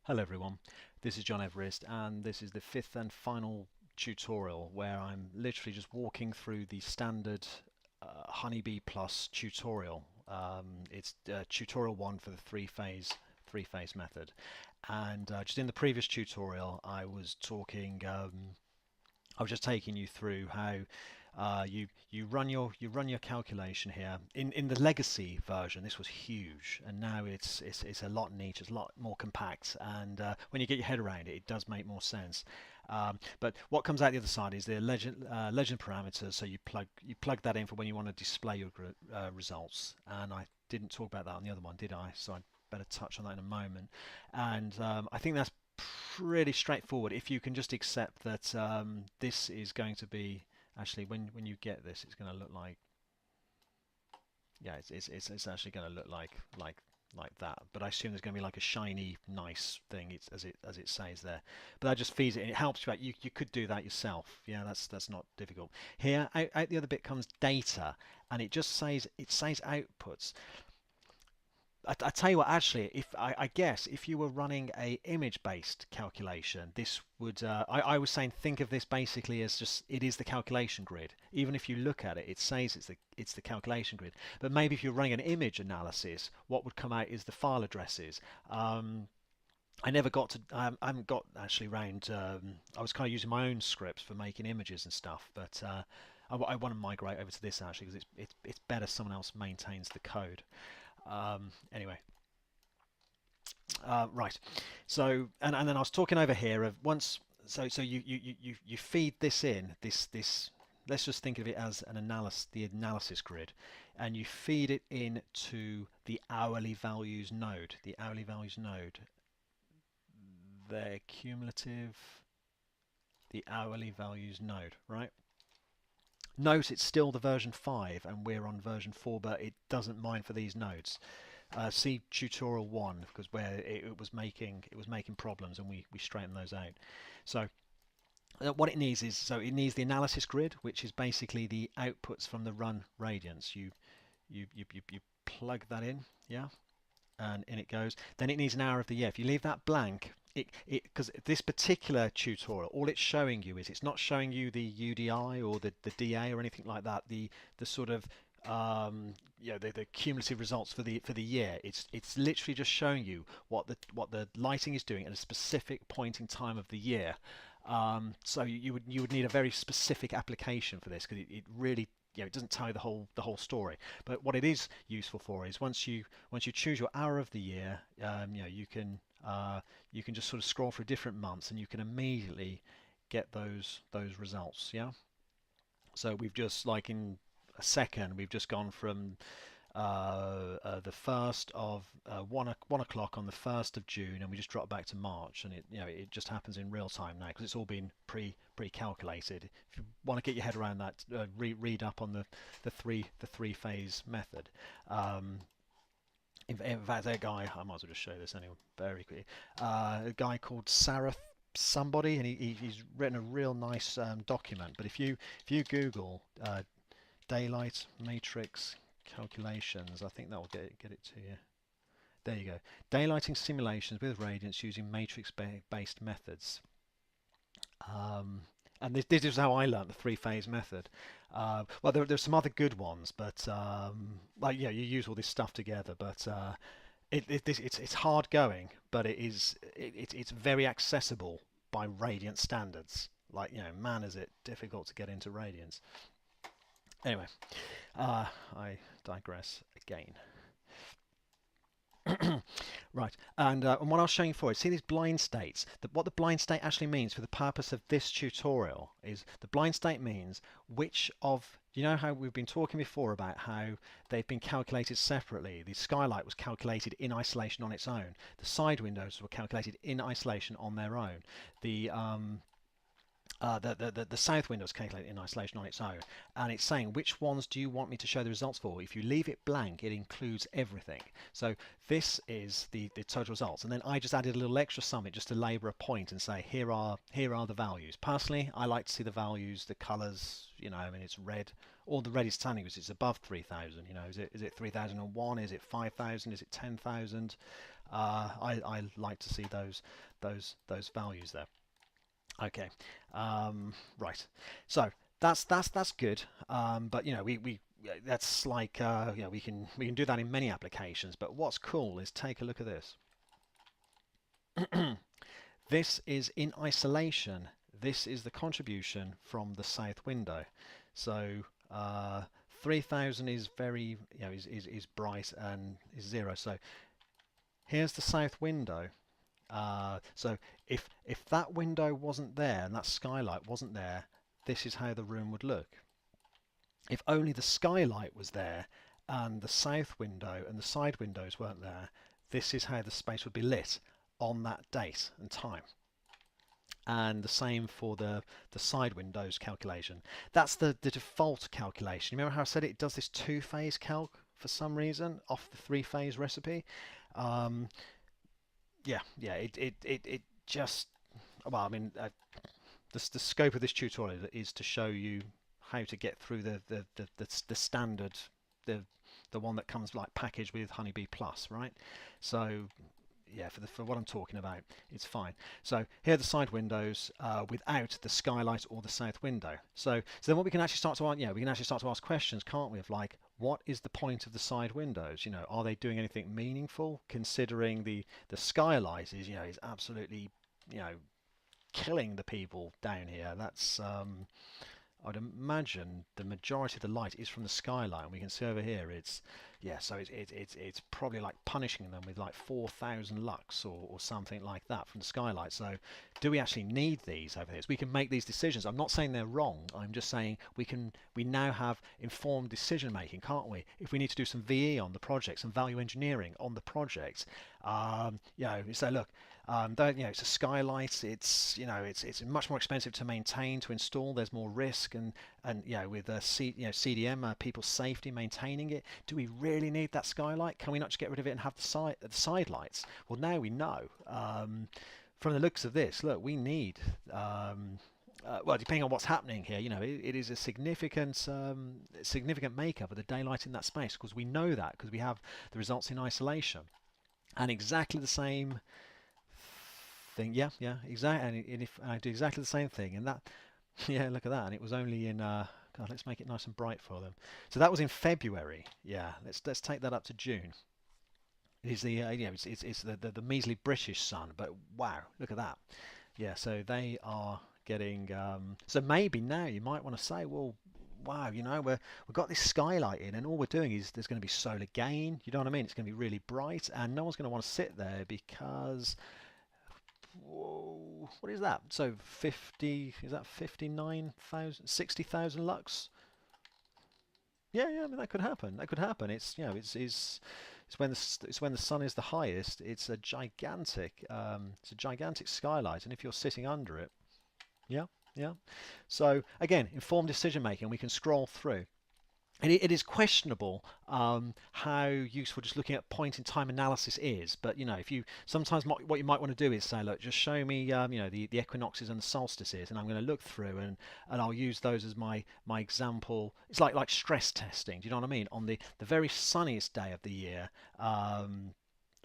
Hello everyone, this is John Everest and this is the fifth and final tutorial where I'm literally just walking through the standard Honeybee Plus tutorial. It's tutorial one for the three phase method, and just in the previous tutorial I was just taking you through how you run your calculation here. In the legacy version, this was huge, and now it's a lot neater, it's a lot more compact, and when you get your head around it, it does make more sense. But what comes out the other side is the legend parameters. So you plug that in for when you want to display your results. And I didn't talk about that on the other one, did I? So I'd better touch on that in a moment. And I think that's pretty straightforward if you can just accept that this is going to be actually when you get this, it's going to look like, yeah, it's actually going to look like that. But I assume there's going to be like a shiny nice thing, as it says there. But that just feeds it and it helps you out. You could do that yourself. Yeah, that's not difficult. Here out the other bit comes data, and it says outputs. I tell you what, actually, if I guess if you were running a image-based calculation, this would I was saying think of this basically as just it is the calculation grid. Even if you look at it, it says it's the calculation grid. But maybe if you're running an image analysis, what would come out is the file addresses. I never got to I haven't got actually round. I was kind of using my own scripts for making images and stuff, but I want to migrate over to this actually because it's better someone else maintains the code. Anyway, right. So and then I was talking over here of once. So you feed this in this. Let's just think of it as the analysis grid, and you feed it into the hourly values node. The hourly values node. Their cumulative. The hourly values node, right? Note it's still the version 5 and we're on version 4, but it doesn't mind for these nodes. See tutorial 1 because where it was making problems and we straightened those out. So what it needs is it needs the analysis grid, which is basically the outputs from the run radians. You plug that in, yeah, and in it goes. Then it needs an hour of the year. If you leave that blank, because this particular tutorial, all it's showing you is it's not showing you the UDI or the DA or anything like that. The sort of the cumulative results for the year. It's literally just showing you what the lighting is doing at a specific point in time of the year. So you would need a very specific application for this because it really it doesn't tell you the whole story. But what it is useful for is once you choose your hour of the year, you can just sort of scroll through different months and you can immediately get those results. Yeah. So we've just like in a second we've just gone from the first of 1 o'clock on the 1st of June, and we just drop back to March, and it just happens in real time now because it's all been pre-calculated. If you want to get your head around that, read up on the three phase method. In fact, a guy, I might as well just show this anyway very quickly. A guy called Sarah somebody, and he's written a real nice document. But if you Google daylight matrix calculations, I think that will get it to you. There you go. Daylighting simulations with radiance using matrix-based methods. And this is how I learned the three-phase method. Well, there's some other good ones, but you use all this stuff together. But it's hard going, but it's very accessible by radiant standards. Like man, is it difficult to get into radiance. Anyway, I digress again. Right, and what I was showing you before, see these blind states. What the blind state actually means for the purpose of this tutorial is the blind state means which of, you know how we've been talking before about how they've been calculated separately. The skylight was calculated in isolation on its own. The side windows were calculated in isolation on their own. The south window is calculated in isolation on its own, and it's saying which ones do you want me to show the results for. If you leave it blank, it includes everything. So this is the total results, and then I just added a little extra summit just to labour a point and say here are the values. Personally, I like to see the values, the colours. I mean, it's red. All the red is telling us it's above 3,000. Is it 3,001? Is it 5,000? Is it 10,000? I like to see those values there. Okay, right. So that's good. But we that's like we can do that in many applications. But what's cool is take a look at this. This is in isolation. This is the contribution from the south window. So 3000 is very is bright and is 0. So here's the south window. So if that window wasn't there and that skylight wasn't there, this is how the room would look. If only the skylight was there and the south window and the side windows weren't there, this is how the space would be lit on that date and time. And the same for the side windows calculation. That's the default calculation. Remember how I said it does this two-phase calc for some reason off the three-phase recipe? Um, yeah, it just, well, I mean, the scope of this tutorial is to show you how to get through the standard, the the one that comes like packaged with Honeybee Plus, right? So yeah, for what I'm talking about, it's fine. So here are the side windows without the skylight or the south window. So then what we can actually start to we can actually start to ask questions, can't we? Of like, what is the point of the side windows? Are they doing anything meaningful? Considering the skylight is absolutely killing the people down here. That's I'd imagine the majority of the light is from the skyline. We can see over here it's so it's probably like punishing them with like 4,000 lux or something like that from the skylight. So do we actually need these over here? So we can make these decisions. I'm not saying they're wrong. I'm just saying we now have informed decision making, can't we? If we need to do some VE on the project, some value engineering on the project, we say, look, it's a skylight. It's much more expensive to maintain, to install. There's more risk, and with CDM, people's safety, maintaining it. Do we really need that skylight? Can we not just get rid of it and have the side lights? Well, now we know. From the looks of this, look, we need. Well, depending on what's happening here, it is a significant makeup of the daylight in that space, because we know that because we have the results in isolation, and exactly the same thing. Yeah, exactly. And if I do exactly the same thing, and that, yeah, look at that. And it was only in. God, let's make it nice and bright for them. So that was in February. Yeah, let's take that up to June. It is the it's the measly British sun, but wow, look at that. Yeah, so they are getting. So maybe now you might want to say, well, wow, we've got this skylight in, and all we're doing is there's going to be solar gain. You know what I mean? It's going to be really bright, and no one's going to want to sit there because. Whoa, what is that? So 50, is that 59,000, 60,000 lux? Yeah, I mean that could happen. That could happen. It's when the sun is the highest. It's a gigantic skylight, and if you're sitting under it, yeah, yeah. So again, informed decision making. We can scroll through. And it is questionable how useful just looking at point in time analysis is. But if you sometimes what you might want to do is say, look, just show me the equinoxes and the solstices, and I'm going to look through and I'll use those as my example. It's like stress testing. Do you know what I mean? On the very sunniest day of the year. I'm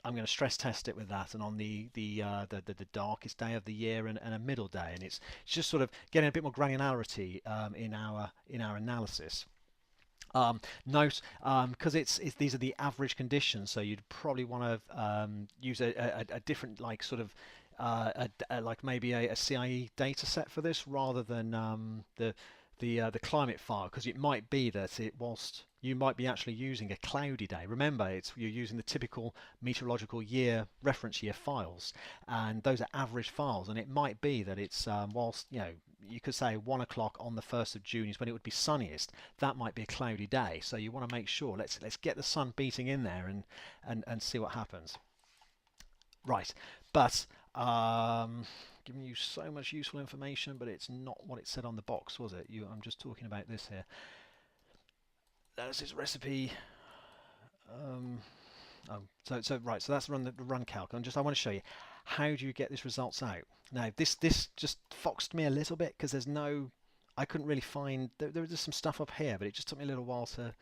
going to stress test it with that, and on the darkest day of the year and a middle day, and it's just sort of getting a bit more granularity in our analysis. Note, because these are the average conditions, so you'd probably want to use a different like sort of like maybe a CIE data set for this rather than the climate file, because it might be that whilst you might be actually using a cloudy day. Remember, you're using the typical meteorological year reference year files, and those are average files, and it might be that it's whilst you could say 1 o'clock on the 1st of June is when it would be sunniest. That might be a cloudy day, so you want to make sure let's get the sun beating in there and see what happens. Right, but giving you so much useful information, but it's not what it said on the box, was it? I'm just talking about this here. That's his recipe. So right, so that's the run calc. I want to show you how do you get these results out. Now this just foxed me a little bit because I couldn't really find there was some stuff up here, but it just took me a little while to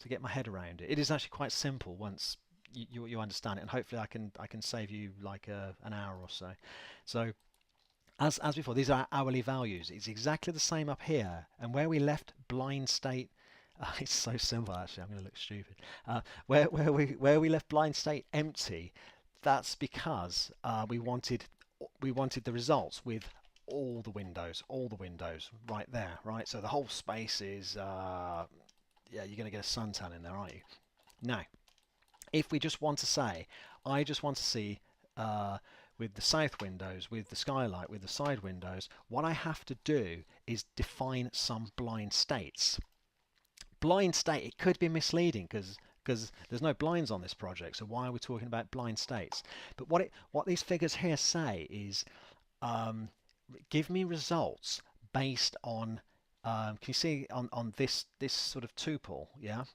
get my head around it. It is actually quite simple once you understand it, and hopefully I can save you like an hour or so. So as before, these are hourly values. It's exactly the same up here, and where we left blind state. It's so simple actually. I'm going to look stupid. Where we left blind state empty, that's because we wanted the results with all the windows right there, right? So the whole space is yeah, you're going to get a suntan in there, aren't you? Now, if we just want to say, I just want to see uh, with the south windows, with the skylight, with the side windows, what I have to do is define some blind states. Blind state, it could be misleading because there's no blinds on this project, so why are we talking about blind states? But what these figures here say is um, give me results based on can you see on this sort of tuple, yeah?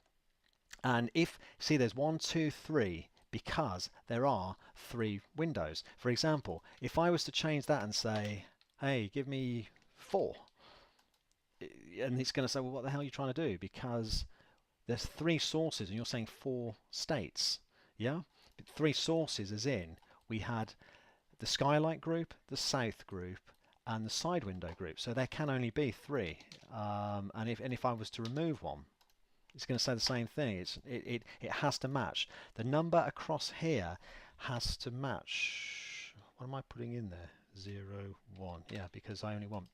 And if, see, there's one, two, three, because there are three windows. For example, if I was to change that and say, hey, give me four, and it's going to say, well, what the hell are you trying to do? Because there's three sources and you're saying four states. Yeah? Three sources as in we had the skylight group, the south group, and the side window group. So there can only be three. And if I was to remove one, it's going to say the same thing. It has to match. The number across here has to match. What am I putting in there? 0, 1. Yeah, because I only want.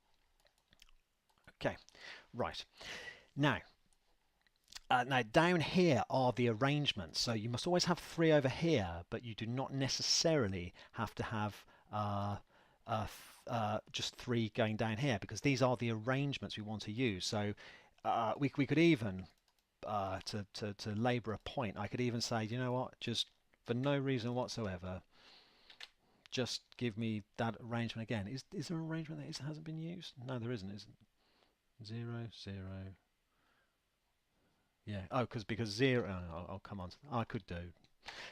Okay, right. Now down here are the arrangements. So you must always have three over here, but you do not necessarily have to have just three going down here, because these are the arrangements we want to use. So we could even to labour a point, I could even say, you know what, just for no reason whatsoever, just give me that arrangement again. Is there an arrangement that hasn't been used? No, there isn't. Isn't 0, 0. Yeah. Oh, because 0. Oh, come on. I could do.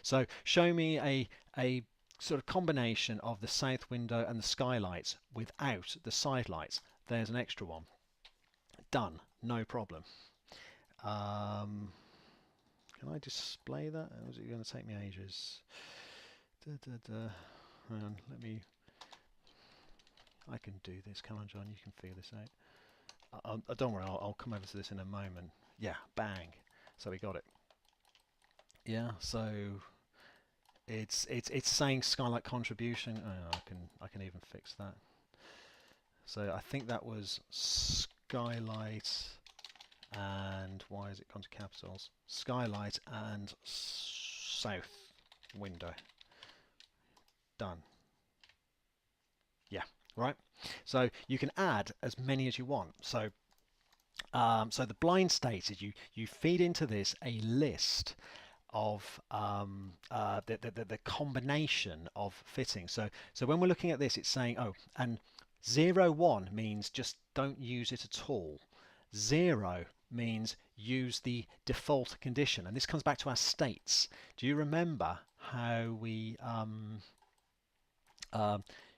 So show me a sort of combination of the south window and the skylights without the side lights. There's an extra one. Done. No problem. Can I display that? Or is it going to take me ages? Hang on, let me. I can do this. Come on, John, you can figure this out. Don't worry, I'll come over to this in a moment. Yeah, bang. So we got it. Yeah, so it's saying skylight contribution. Oh, I can even fix that. So I think that was skylight, and why has it gone to capitals? Skylight and south window. Done. Yeah, right. So you can add as many as you want. So so the blind state is you feed into this a list of the combination of fittings. So when we're looking at this, it's saying, oh, and 0, 1 means just don't use it at all. 0 means use the default condition, and this comes back to our states. Do you remember how we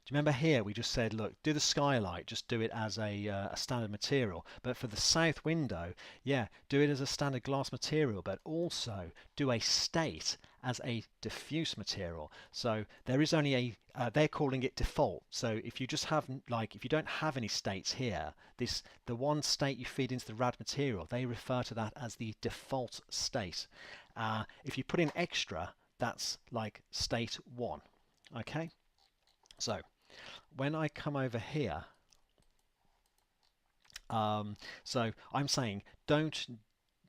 do you remember here we just said, look, do the skylight, just do it as a standard material, but for the south window, yeah, do it as a standard glass material, but also do a state as a diffuse material. So there is only they're calling it default. So if you just have, like, if you don't have any states here, the one state you feed into the rad material, they refer to that as the default state. If you put in extra, that's like state 1. Okay. So when I come over here, so I'm saying don't.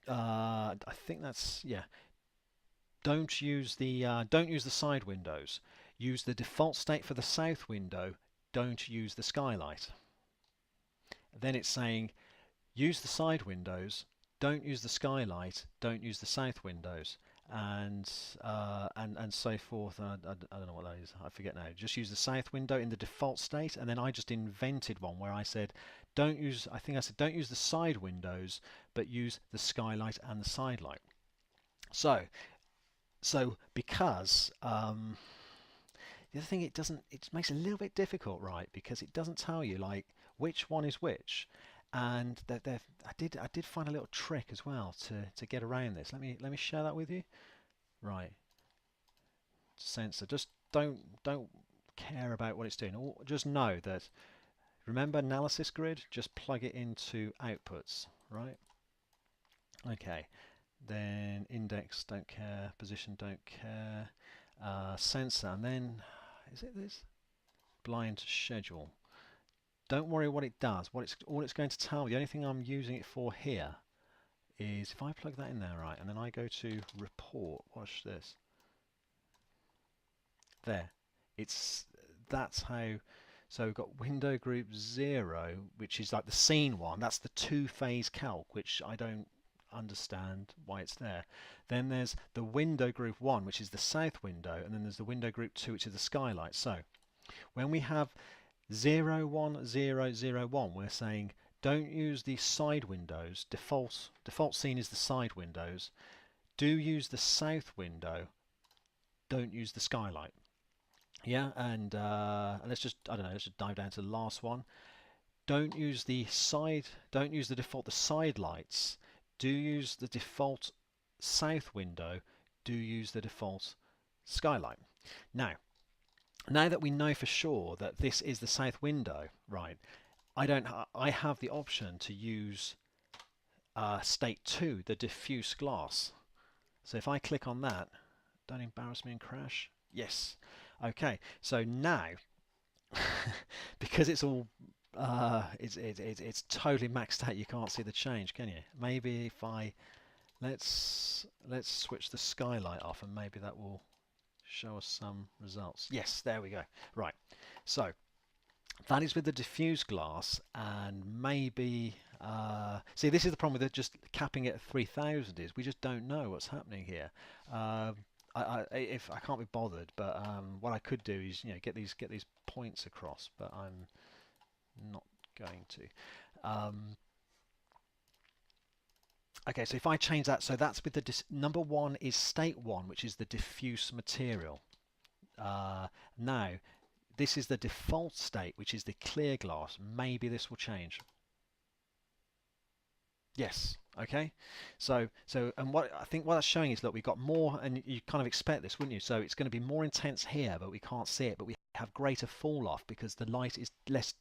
I think that's, yeah. Don't use the side windows. Use the default state for the south window. Don't use the skylight. Then it's saying use the side windows. Don't use the skylight. Don't use the south windows. And so forth. I don't know what that is. I forget now. Just use the south window in the default state, and then I just invented one where I said, don't use. I think I said don't use the side windows, but use the skylight and the side light. So because the other thing, it makes it a little bit difficult, right? Because it doesn't tell you like which one is which. And I did find a little trick as well to get around this. Let me share that with you. Right. sensor. Just don't care about what it's doing. Just know that, remember analysis grid, just plug it into outputs, right? Okay, then index, don't care, position, don't care, sensor, and then, is it this? Blind schedule. Don't worry what it does. All it's going to tell me, the only thing I'm using it for here is if I plug that in there, right, and then I go to report, watch this. There. That's how. So we've got window group 0, which is like the scene one. That's the two-phase calc, which I don't understand why it's there. Then there's the window group 1, which is the south window, and then there's the window group 2, which is the skylight. So when we have 0, 1, 0, 0, 1, we're saying don't use the side windows. Default scene is the side windows. Do use the south window. Don't use the skylight. Yeah, and let's just, I don't know, let's just dive down to the last one. Don't use the default, the side lights. Do use the default south window. Do use the default skylight. Now that we know for sure that this is the south window, right, I have the option to use state 2, the diffuse glass. So if I click on that, don't embarrass me and crash. Yes. Okay, so now because it's all it's totally maxed out, you can't see the change, can you? Maybe if I let's switch the skylight off, and maybe that will show us some results. Yes, there we go. Right, so that is with the diffuse glass, and maybe see, this is the problem with it just capping it at 3000, is we just don't know what's happening here. If I can't be bothered, but what I could do is, get these points across, but I'm not going to. Okay, so if I change that, so that's with the number 1 is state 1, which is the diffuse material. Now this is the default state, which is the clear glass. Maybe this will change. Yes. Okay. So and what I think what that's showing is, look, we've got more, and you kind of expect this, wouldn't you? So it's going to be more intense here, but we can't see it. But we have greater fall off because the light is less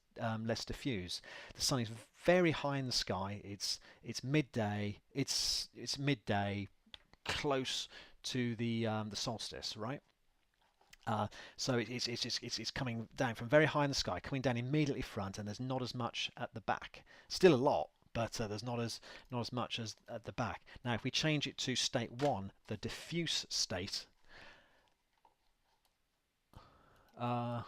diffuse. The sun is very high in the sky. It's midday. It's midday, close to the solstice, right? So it's coming down from very high in the sky, coming down immediately front, and there's not as much at the back. Still a lot, but there's not as much as at the back. Now, if we change it to state 1, the diffuse state, I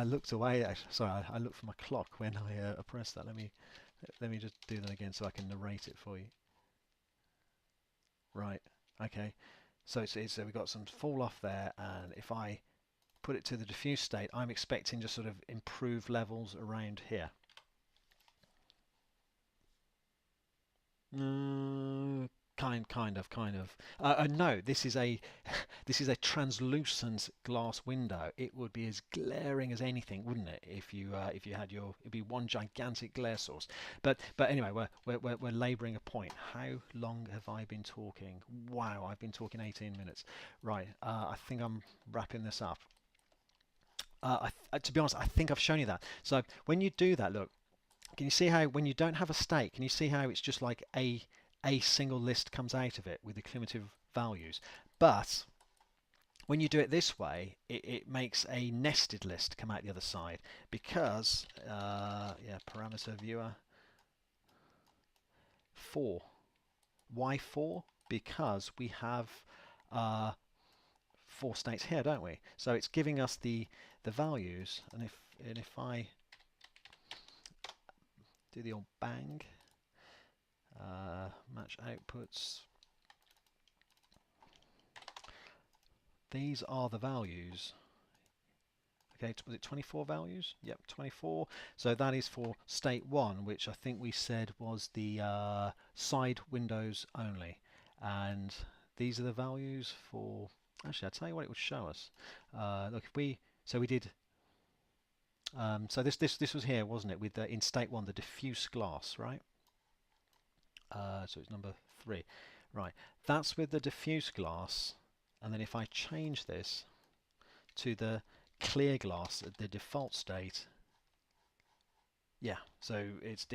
looked away. Sorry, I looked for my clock when I pressed that. Let me just do that again so I can narrate it for you. Right. Okay. So we've got some fall off there, and if I put it to the diffuse state, I'm expecting just sort of improved levels around here. Kind of. No, this is a this is a translucent glass window. It would be as glaring as anything, wouldn't it? If you had it'd be one gigantic glare source. But anyway, we're labouring a point. How long have I been talking? Wow, I've been talking 18 minutes. Right, I think I'm wrapping this up. To be honest, I think I've shown you that. So when you do that, look. Can you see how when you don't have a state, can you see how it's just like a single list comes out of it with the cumulative values? But when you do it this way, it makes a nested list come out the other side, because yeah, parameter viewer 4. Why 4? Because we have 4 states here, don't we? So it's giving us the values, and if I do the old bang, match outputs, these are the values. Okay, was it 24 values? Yep, 24. So that is for state 1, which I think we said was the side windows only. And these are the values for, actually I'll tell you what it would show us. Look, we did, so this was here, wasn't it, with in state 1, the diffuse glass, right? So it's number 3. Right, that's with the diffuse glass. And then if I change this to the clear glass at the default state, yeah, so it's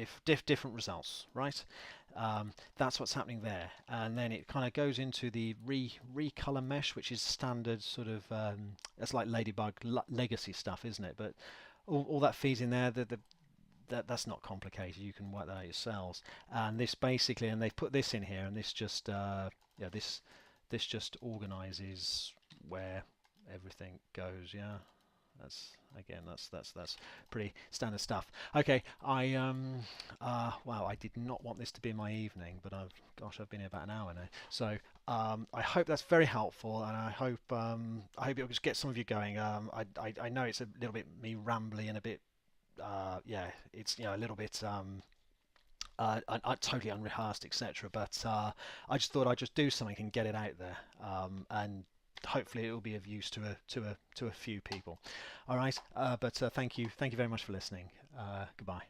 different results, right? That's what's happening there, and then it kind of goes into the recolor mesh, which is standard sort of it's like Ladybug legacy stuff, isn't it? But all that feeds in there. That's not complicated. You can work that out yourselves. And this basically, and they've put this in here, and this just yeah, this just organizes where everything goes. Yeah. That's again, that's pretty standard stuff. Okay, wow, I did not want this to be my evening, but I've been here about an hour now. So I hope that's very helpful, and I hope it'll just get some of you going. I know it's a little bit me rambly and a bit yeah, it's a little bit totally unrehearsed, etc. But I just thought I'd just do something and get it out there, and hopefully it will be of use to a few people. All right, but thank you very much for listening. Goodbye.